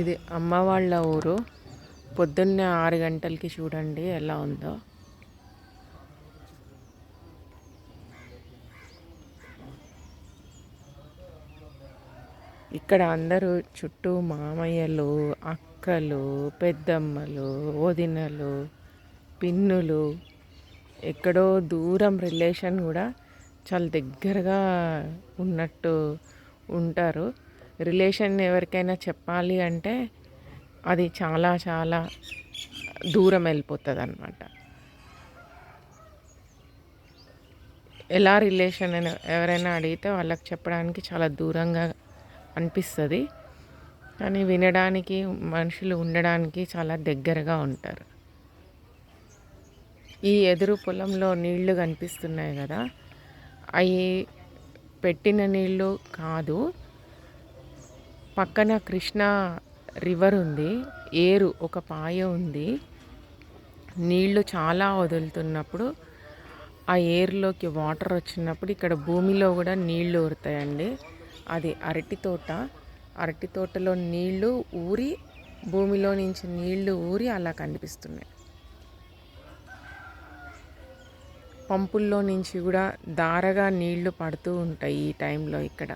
ఇది అమ్మ వాళ్ళ ఊరు. పొద్దున్నే 6 గంటలకి చూడండి ఎలా ఉందో. ఇక్కడ అందరూ చుట్టూ మామయ్యలు, అక్కలు, పెద్దమ్మలు, వదినలు, పిన్నులు, ఎక్కడో దూరం రిలేషన్ కూడా చాలా దగ్గరగా ఉన్నట్టు ఉంటారు. రిలేషన్ ఎవరికైనా చెప్పాలి అంటే అది చాలా చాలా దూరం వెళ్ళిపోతుంది అన్నమాట. ఎలా రిలేషన్ అని ఎవరైనా అడిగితే వాళ్ళకి చెప్పడానికి చాలా దూరంగా అనిపిస్తుంది, కానీ వినడానికి మనుషులు ఉండడానికి చాలా దగ్గరగా ఉంటారు. ఈ ఎదురు పొలంలో నీళ్లు కనిపిస్తున్నాయి కదా, అవి పెట్టిన నీళ్ళు కాదు. పక్కన కృష్ణా రివర్ ఉంది, ఏరు ఒక పాయ ఉంది. నీళ్లు చాలా వదులుతున్నప్పుడు ఆ ఏరులోకి వాటర్ వచ్చినప్పుడు ఇక్కడ భూమిలో కూడా నీళ్లు ఊరుతాయండి. అది అరటి తోటలో నీళ్లు ఊరి, భూమిలో నుంచి నీళ్లు ఊరి అలా కనిపిస్తున్నాయి. పంపుల్లో నుంచి కూడా ధారగా నీళ్లు పడుతూ ఉంటాయి ఈ టైంలో ఇక్కడ.